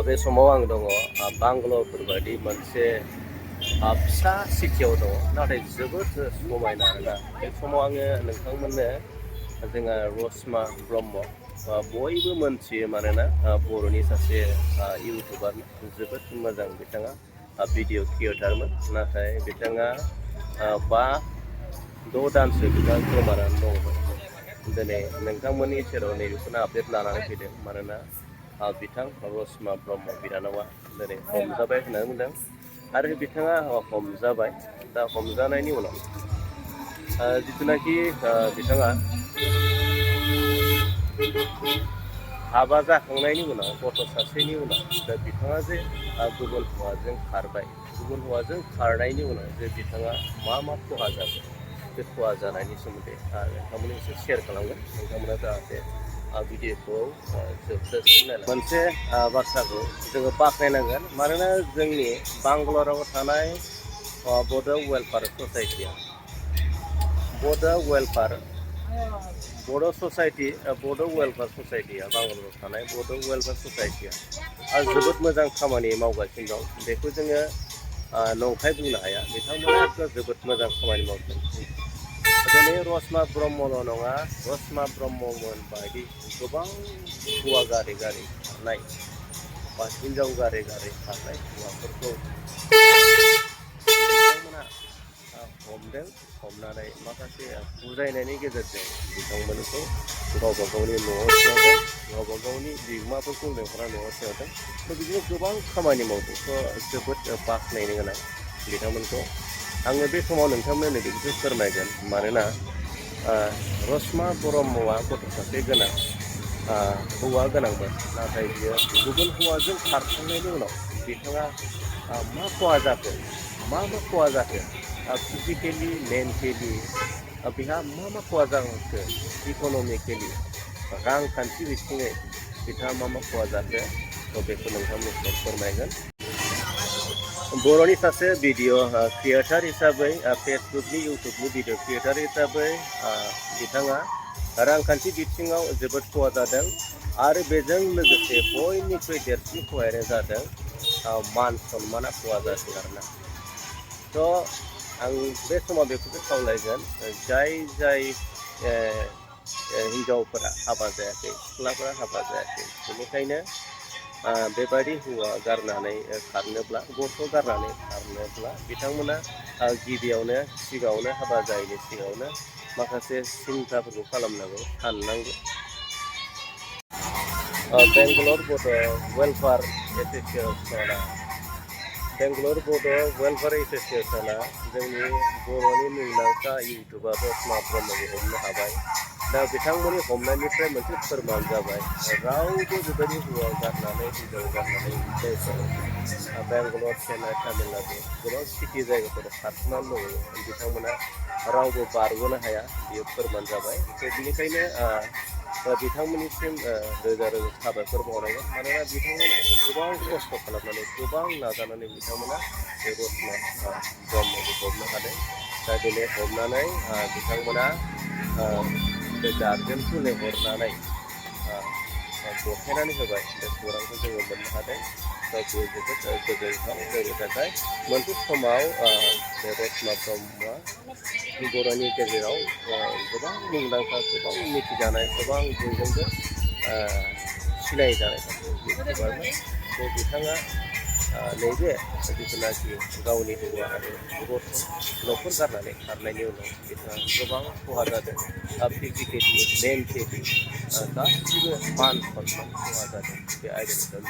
बे समाव आं दङ बांगालरफोर बायदि मोनसे फिसा सिटियाव दङ, नाथाय जोबोद समायना आरोना। बे समाव आङो नोंथांमोननो जोंहा रसमा ब्रह्म बयबो मोनथियो, मानोना बर'नि सासे इउटुबार जोबोद मोजां बिथाङा भिडिअ क्रिएटारमोन, नाथाय बिथाङा 5-6 दानसो बिथाङा गोमानानै दङमोन। दिनै नोंथांमोननि सेराव नैबेखौनो आपडेट लानानै फैदों, मानोना बिथां रसमा ब्रह्म बिनानावा दिनै हमजाबाय होननानै बुंदों। आरो बिथाङा हमजाबाय, दा हमजानायनि उनाव जिथुनाखि बिथाङा हाबा जाखांनायनि उनाव गथ' सासेनि उनाव दा बिथाङा जे गुबुन हौवाजों खारबाय, गुबुन हौवाजों खारनायनि उनाव जे बिथाङा मा खहा जादों, बे खहा जानायनि सोमोन्दै नोंथांमोननो एसे शेयार खालामगोन। नोंथांमोना जाहाथे भिडिअखौ जोबजासिम नायलांगोन। मोनसे बाथ्राखौ जोङो बाख्नायनांगोन, मानोना जोंनि बांगालराव थानाय बड' वेलफेयार ससाइटिया बड' वेलफेयार ससाइटिया बांगालराव थानाय बड' वेलफेयार ससाइटिया जोबोद मोजां खामानि मावगासिनो दं। बेखौ जोङो नंखाय बुंनो हाया, बिथांमोना जोबोद मोजां खामानि मावदों। दिनै रसमा ब्रह्मल' नङा, रसमा ब्रह्ममोन बायदि गोबां हौवा गारि खारनाय बा हिनजाव गारि खारनाय हौवाफोरखौ बिथांमोना हमदों। हमनानै माखासे बुजायनायनि गेजेरजों बिथांमोनखौ गावबा गावनि न'आव थिसनदों, गावबा गावनि बिगोमाफोरखौ लेंहरना न'आव थिसनदों। बिदिनो गोबां खामानि मावदों। जोबोद बाख्नायनो गोनां बिथांमोनखौ। आङो बे समाव नोंथांमोननो बेखौसो फोरमायगोन, मानोना रसमा ब्रह्मआ गथ' सासे गोनां हौवा गोनांमोन, नाथाय बियो गुबुन हौवाजों खारखांनायनि उनाव बिथाङा मा खहा जाखो फिजिकेलि, मेन्टेलि बिहा मा खहा जाखो, इक'नमिकेलि रांखान्थि बिथिङै बिथाङा मा खहा जाखो, बेखौ नोंथांमोनखौ फोरमायगोन। बर'नि सासे भिडिअ क्रिएटार हिसाबै, फेसबुकनि इउटुबनि भिडिअ क्रिएटार हिसाबै बिथाङा रांखान्थि बिथिङाव जोबोद खहा जादों। आरो बेजों लोगोसे बयनिख्रुइ देरसिन खहायानो जादों मान सन्माना खहा जादों आरोना। आं बे समाव बेखौसो खावलायगोन, जाय हिनजावफोरा हाबा जायाखै, सिख्लाफोरा हाबा जायाखै, बेनिखायनो बेबायदि हौवा गारनानै खारनोब्ला, गथ' गारनानै खारनोब्ला बिथांमोना सिगाङावनो हाबा जायैनि सिगाङावनो माखासे सिन्थाफोरखौ खालामनांगौ, साननांगौ। बेंगालर बड' वेलफेयार एस'सिएसना जोंनि बर'नि मुंदांखा इउटुबार रसमा ब्रह्मखौ हमनो हाबाय। दा बिथांमोननि हमनायनिफ्राय मोनसे फोरमान जाबाय, रावबो बेबायदि हौवा गारनानै, हिनजाव गारनानै बेंगालर, चेन्नाइ, तामिलनाडु गोबां सिटि जायगाफोराव खारखोनानै दङ, बिथांमोना रावबो बारग'नो हाया, बेयो फोरमान जाबाय। बेनिखायनो बिथांमोननिसिम रोजा साबायखर बावनांगोन, मानोना बिथांमोना गोबां खस्थ' खालामनानै, गोबां नाजानानै बिथांमोना बे रसमा ब्रह्मखौ हमनो हादों। दा दिनै हमनानै बिथांमोना बे गार्जेनखौ लेंहरनानै गथायनानै होबाय। बे खौरांखौ जोङो मोननो हादों। दा बेयो जोबोद गोजोनथाव जोंनि थाखाय। मोनसे समाव बे रसमा ब्रह्मआ बर'नि गेजेराव गोबां मुंदांखा, गोबां मिथिजानाय, गोबां बयजोंबो सिनायजानाय इउटुबारमोन। बिथाङा नैबे जिथुनाखि गावनि हौवा आरो गथ' न'खर गारनानै खारनायनि उनाव बिथाङा गोबां खहा जादों। फिजिकेलि, मेन्टेलि गासिबो मान सन्मान खहा जादों। बे आयदानि सायाव